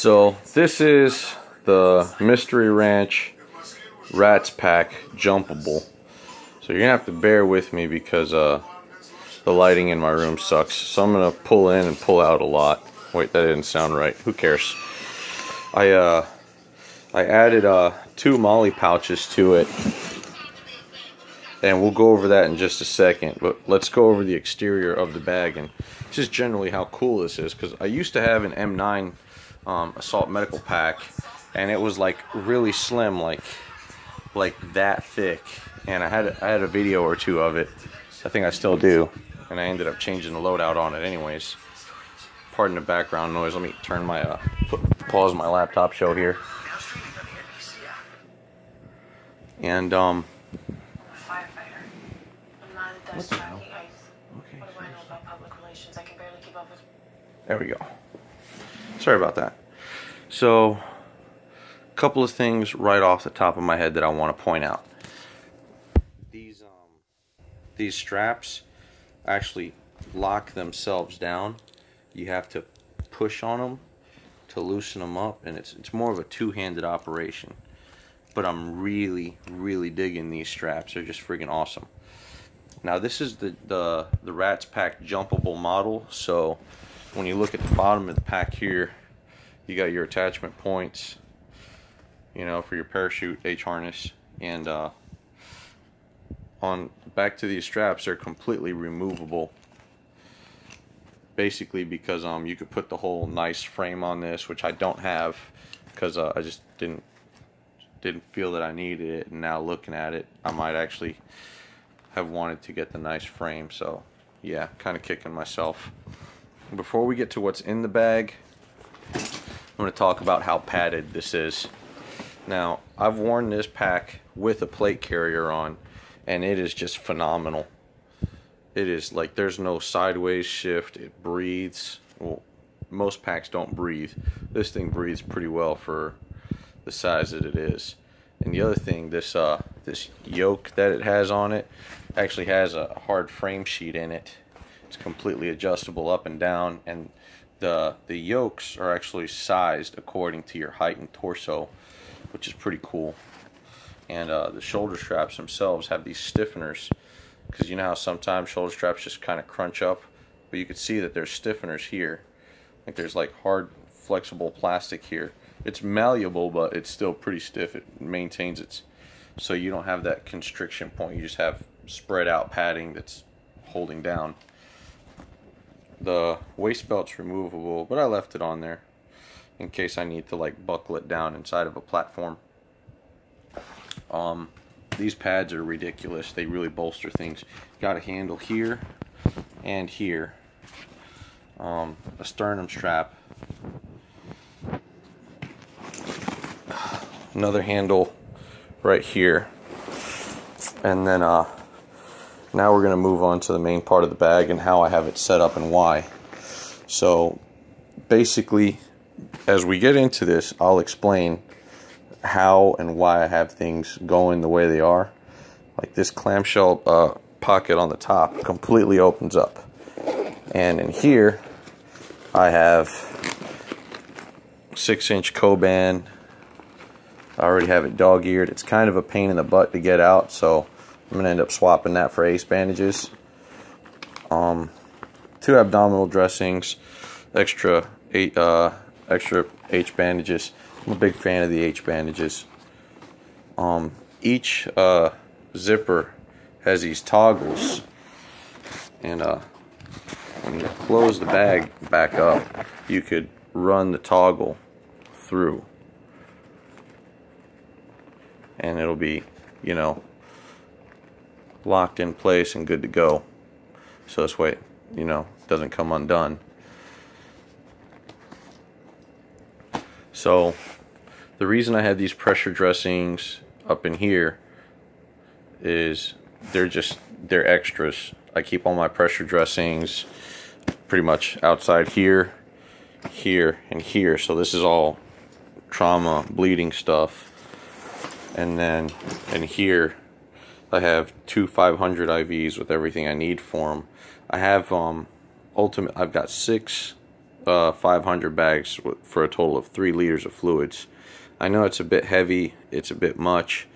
So this is the Mystery Ranch Rats Pack Jumpable. So you're gonna have to bear with me because the lighting in my room sucks. So I'm gonna pull in and pull out a lot. Wait, that didn't sound right. Who cares? I added 2 Molly pouches to it, and we'll go over that in just a second. But let's go over the exterior of the bag and just generally how cool this is. Because I used to have an M9 assault medical pack, and it was like really slim, like that thick. And I had a video or two of it. I think I still do, and I ended up changing the loadout on it anyways. Pardon the background noise. Let me turn my pause my laptop show here. And what the hell? Okay. There we go. Sorry about that. So, a couple of things right off the top of my head that I want to point out. These straps actually lock themselves down. You have to push on them to loosen them up, and it's more of a two-handed operation. But I'm really digging these straps. They're just freaking awesome. Now this is the Rats Pack jumpable model. So when you look at the bottom of the pack here, you got your attachment points, you know, for your parachute H harness, and on back to these straps, they're completely removable. Basically because you could put the whole nice frame on this, which I don't have because I just didn't feel that I needed it, and now looking at it, I might actually have wanted to get the nice frame. So yeah, kind of kicking myself. Before we get to what's in the bag, I'm going to talk about how padded this is. Now, I've worn this pack with a plate carrier on, and it is just phenomenal. It is like there's no sideways shift. It breathes. Well, most packs don't breathe. This thing breathes pretty well for the size that it is. And the other thing, this yoke that it has on it actually has a hard frame sheet in it. It's completely adjustable up and down, and the yokes are actually sized according to your height and torso, which is pretty cool. And the shoulder straps themselves have these stiffeners, because you know how sometimes shoulder straps just kind of crunch up, but you can see that there's stiffeners here. Like there's like hard flexible plastic here. It's malleable, but it's still pretty stiff. It maintains its, so you don't have that constriction point. You just have spread out padding that's holding down. The waist belt's removable, but I left it on there in case I need to like buckle it down inside of a platform. These pads are ridiculous. They really bolster things. Got a handle here and here. A sternum strap. Another handle right here. And then now we're going to move on to the main part of the bag and how I have it set up and why. So basically, as we get into this, I'll explain how and why I have things going the way they are. Like this clamshell pocket on the top completely opens up, and in here I have 6-inch Coban. I already have it dog-eared. It's kind of a pain in the butt to get out, so I'm gonna end up swapping that for ace bandages. 2 abdominal dressings, extra H bandages. I'm a big fan of the H bandages. Each zipper has these toggles, and when you close the bag back up, you could run the toggle through, and it'll be, you know, locked in place and good to go. So this way, you know, it doesn't come undone. So the reason I have these pressure dressings up in here is they're extras. I keep all my pressure dressings pretty much outside here, here, and here. So this is all trauma bleeding stuff. And then in here I have 2 500 IVs with everything I need for them. I have I've got 6 500 bags for a total of 3 liters of fluids. I know it's a bit heavy, it's a bit much,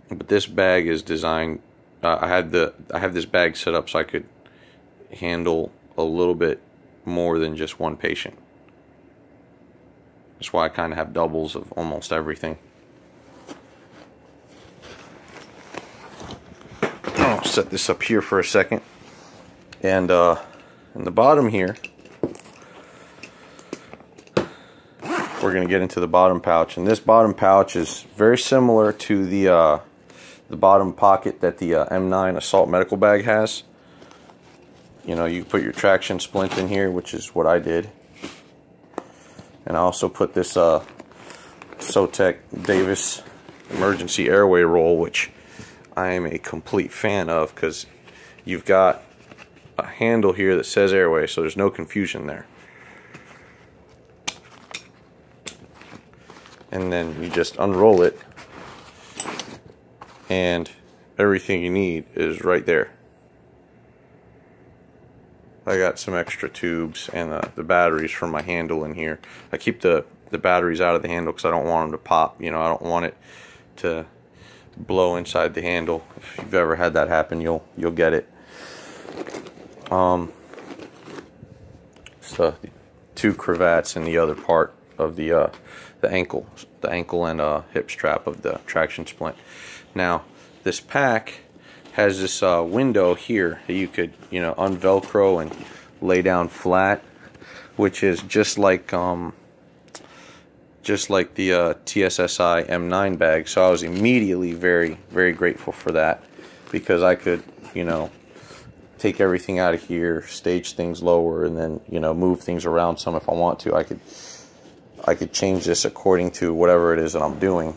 but this bag is designed. I have this bag set up so I could handle a little bit more than just one patient. That's why I kind of have doubles of almost everything. I'll set this up here for a second, and in the bottom here, we're going to get into the bottom pouch, and this bottom pouch is very similar to the bottom pocket that the M9 assault medical bag has. You know, you put your traction splint in here, which is what I did, and I also put this Sotec Davis emergency airway roll, which I am a complete fan of, because you've got a handle here that says Airway, so there's no confusion there. And then you just unroll it, and everything you need is right there. I got some extra tubes and the batteries for my handle in here. I keep the batteries out of the handle because I don't want them to pop. You know, I don't want it to blow inside the handle. If you've ever had that happen, you'll get it. So 2 cravats in the other part of the ankle and hip strap of the traction splint. Now, this pack has this window here that you could, you know, unvelcro and lay down flat, which is just like the TSSI M9 bag. So I was immediately very, very grateful for that, because I could, you know, take everything out of here, stage things lower, and then, you know, move things around some if I want to. I could change this according to whatever it is that I'm doing.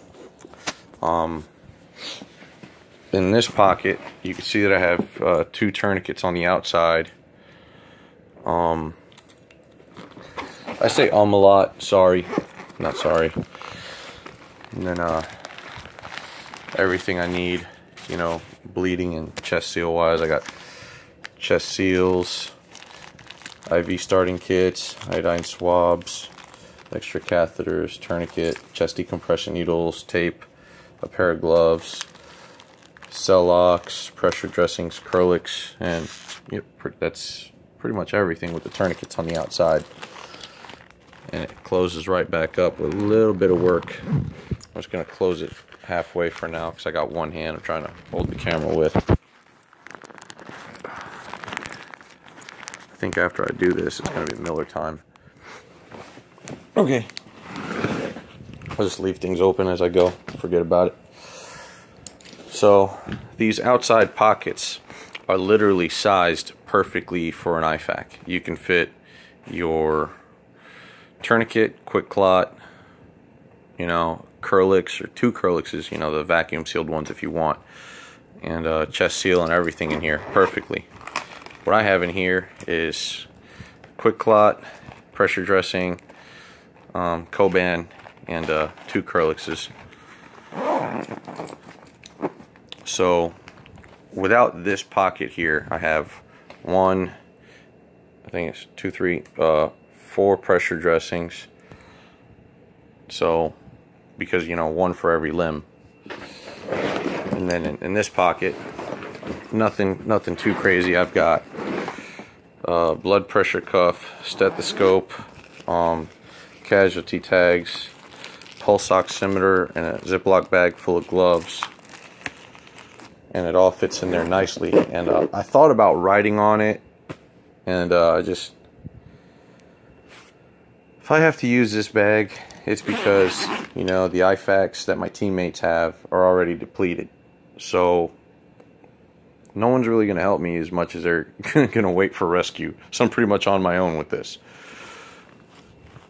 In this pocket, you can see that I have 2 tourniquets on the outside. I say a lot, sorry, not sorry. And then everything I need, you know, bleeding and chest seal wise. I got chest seals, IV starting kits, iodine swabs, extra catheters, tourniquet, chest decompression needles, tape, a pair of gloves, cell locks, pressure dressings, Curlix, and yep, that's pretty much everything with the tourniquets on the outside. And it closes right back up with a little bit of work. I'm just going to close it halfway for now because I got one hand I'm trying to hold the camera with. I think after I do this, it's going to be Miller time. Okay. I'll just leave things open as I go. Forget about it. So, these outside pockets are literally sized perfectly for an IFAK. You can fit your tourniquet, quick clot, you know, Curlix or 2 Curlixes, you know, the vacuum sealed ones if you want, and chest seal and everything in here perfectly. What I have in here is quick clot, pressure dressing, Coban, and 2 Curlixes. So without this pocket here, I have 1, I think it's 2, 3, 4 pressure dressings. So, because, you know, 1 for every limb. And then in this pocket, nothing too crazy. I've got blood pressure cuff, stethoscope, casualty tags, pulse oximeter, and a Ziploc bag full of gloves. And it all fits in there nicely. And I thought about writing on it, and if I have to use this bag, it's because, you know, the IFAKs that my teammates have are already depleted. So no one's really going to help me as much as they're going to wait for rescue. So I'm pretty much on my own with this.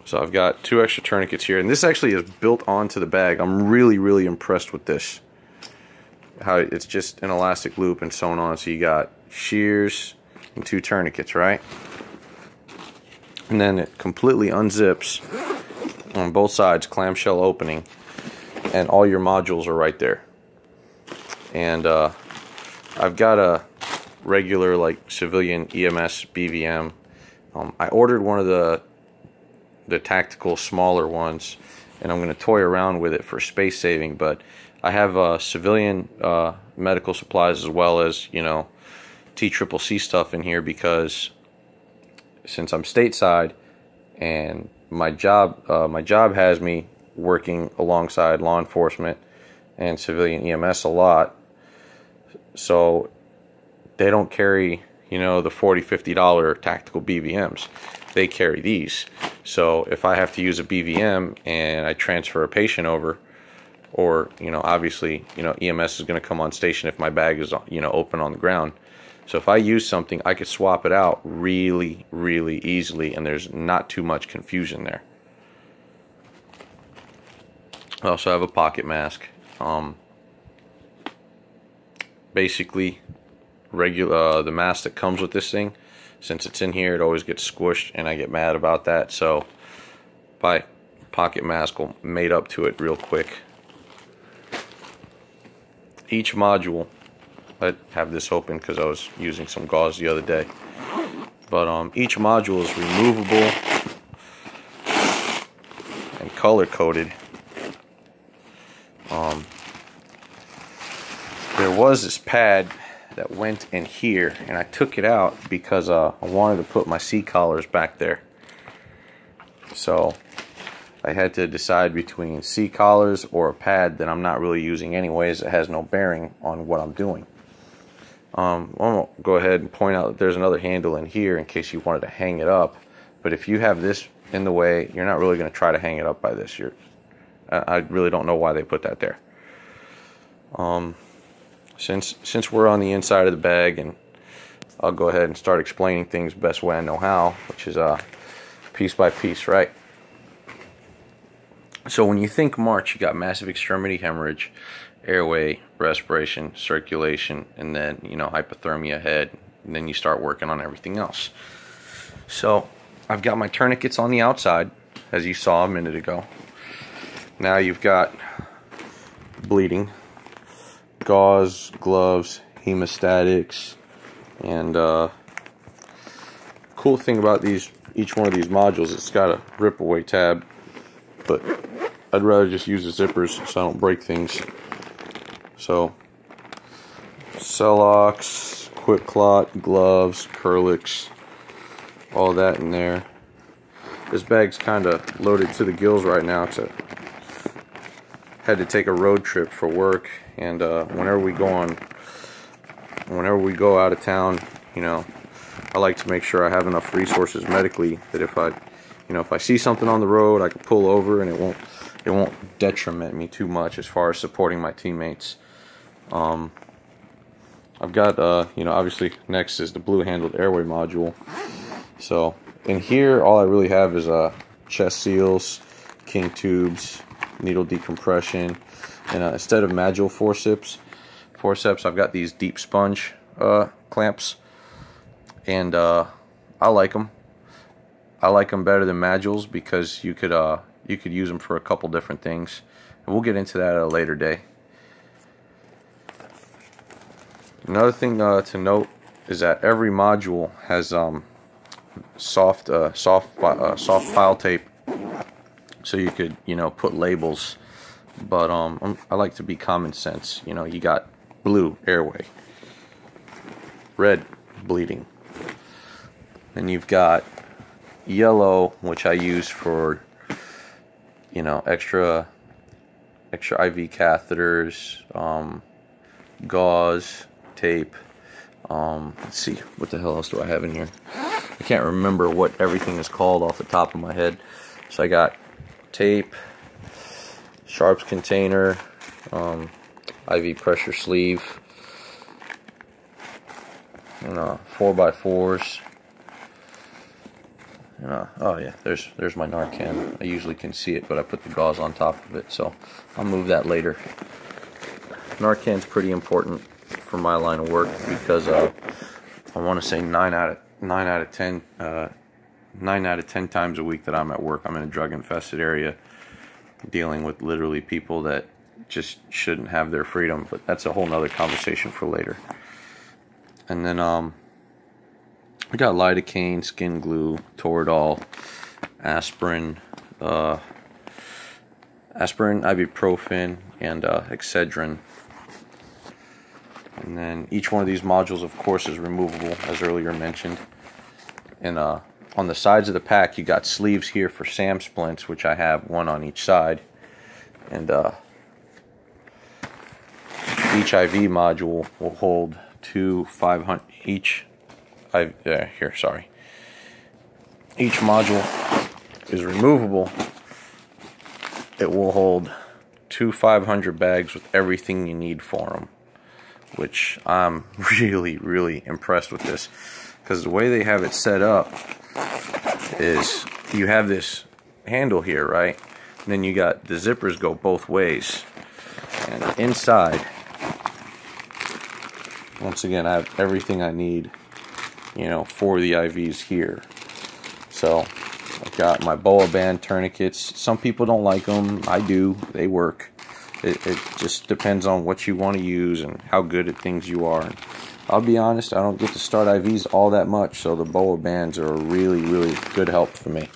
So I've got 2 extra tourniquets here, and this actually is built onto the bag. I'm really, really impressed with this. How it's just an elastic loop and sewn on. So you got shears and 2 tourniquets, right? And then it completely unzips on both sides, clamshell opening, and all your modules are right there. And I've got a regular, like, civilian EMS BVM I ordered one of the tactical smaller ones, and I'm going to toy around with it for space saving, but I have civilian medical supplies as well as, you know, TCCC stuff in here, because since I'm stateside and my job has me working alongside law enforcement and civilian EMS a lot, so they don't carry, you know, the $40–50 tactical BVMs. They carry these. So if I have to use a BVM and I transfer a patient over, or, you know, obviously, you know, EMS is going to come on station if my bag is, you know, open on the ground. So if I use something, I could swap it out really, really easily, and there's not too much confusion there. I also have a pocket mask. Basically, the mask that comes with this thing, since it's in here, it always gets squished, and I get mad about that. So my pocket mask will mate up to it real quick. Each module, I have this open because I was using some gauze the other day, but each module is removable and color coded. There was this pad that went in here, and I took it out because I wanted to put my C-collars back there. So I had to decide between C-collars or a pad that I'm not really using anyways, that has no bearing on what I'm doing. I'll go ahead and point out that there's another handle in here in case you wanted to hang it up, but if you have this in the way, you're not really going to try to hang it up by this. I really don't know why they put that there. Since we're on the inside of the bag, and I'll go ahead and start explaining things best way I know how, which is piece by piece, right? So when you think March, you got massive extremity hemorrhage, airway, respiration, circulation, and then, you know, hypothermia head, and then you start working on everything else. So I've got my tourniquets on the outside, as you saw a minute ago. Now you've got bleeding, gauze, gloves, hemostatics, and cool thing about each one of these modules, it's got a rip away tab, but I'd rather just use the zippers so I don't break things. So Celox, Quick Clot, gloves, Curlix, all that in there. This bag's kind of loaded to the gills right now. Had to take a road trip for work, and whenever we go out of town, you know, I like to make sure I have enough resources medically that if I see something on the road, I can pull over and it won't detriment me too much as far as supporting my teammates. I've got you know, obviously next is the blue handled Airway module. So in here, all I really have is chest seals, king tubes, needle decompression, and instead of manual forceps, I've got these deep sponge clamps, and I like them. I like them better than manuals because you could use them for a couple different things, and we'll get into that at a later day. Another thing to note is that every module has soft file tape, so you could, you know, put labels. But I like to be common sense. You know, you got blue, airway, red, bleeding, and you've got yellow, which I use for, you know, extra IV catheters, gauze, tape. Let's see, what the hell else do I have in here? I can't remember what everything is called off the top of my head. So I got tape, sharps container, IV pressure sleeve, and 4x4s. Oh yeah, there's my Narcan. I usually can see it, but I put the gauze on top of it, so I'll move that later. Narcan's pretty important for my line of work because I want to say 9 out of 10 times a week that I'm at work, I'm in a drug infested area dealing with literally people that just shouldn't have their freedom, but that's a whole nother conversation for later. And then I got lidocaine, skin glue, Toradol, aspirin, ibuprofen, and Excedrin. And then each one of these modules, of course, is removable, as earlier mentioned. And on the sides of the pack, you got sleeves here for SAM splints, which I have one on each side. And each IV module will hold two 500 each. Each module is removable. It will hold two 500 bags with everything you need for them, which I'm really impressed with this, because the way they have it set up is you have this handle here, right? And then you got the zippers go both ways, and inside, once again, I have everything I need, you know, for the IVs here. So I've got my Boa Band Tourniquets. Some people don't like them. I do. They work. It just depends on what you want to use and how good at things you are. And I'll be honest, I don't get to start IVs all that much, so the Boa Bands are a really good help for me.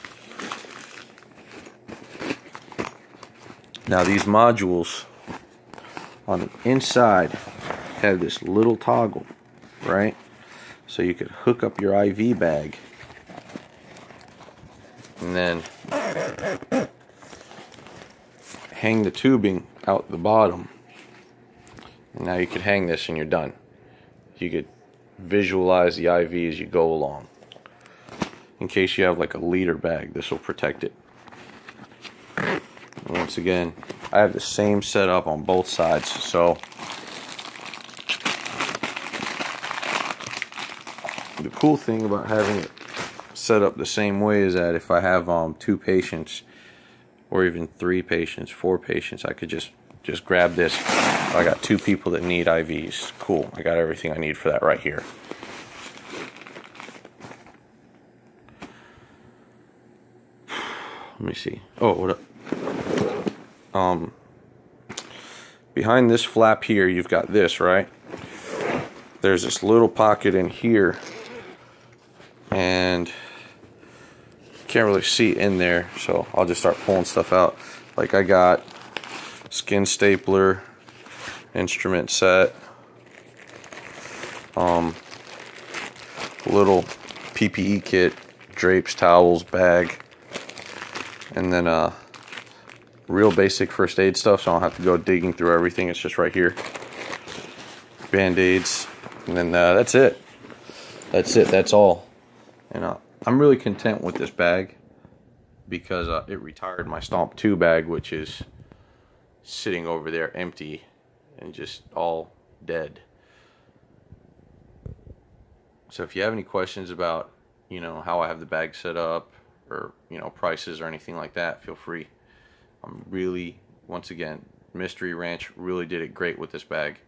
Now these modules on the inside have this little toggle, right? So you could hook up your IV bag and then hang the tubing out the bottom. And now you could hang this and you're done. You could visualize the IV as you go along. In case you have like a liter bag, this will protect it. And once again, I have the same setup on both sides, so the cool thing about having it set up the same way is that if I have 2 patients, or even 3 patients, 4 patients, I could just grab this. I got 2 people that need IVs. Cool, I got everything I need for that right here. Let me see. Oh, what up? Behind this flap here, you've got this, right? There's this little pocket in here, and can't really see in there, so I'll just start pulling stuff out. Like I got skin stapler, instrument set, little PPE kit, drapes, towels, bag, and then real basic first aid stuff, so I don't have to go digging through everything. It's just right here. Band-aids, and then that's it. That's all. And I'm really content with this bag, because it retired my Stomp 2 bag, which is sitting over there empty and just all dead. So if you have any questions about, you know, how I have the bag set up, or, you know, prices or anything like that, feel free. I'm really, once again, Mystery Ranch really did it great with this bag.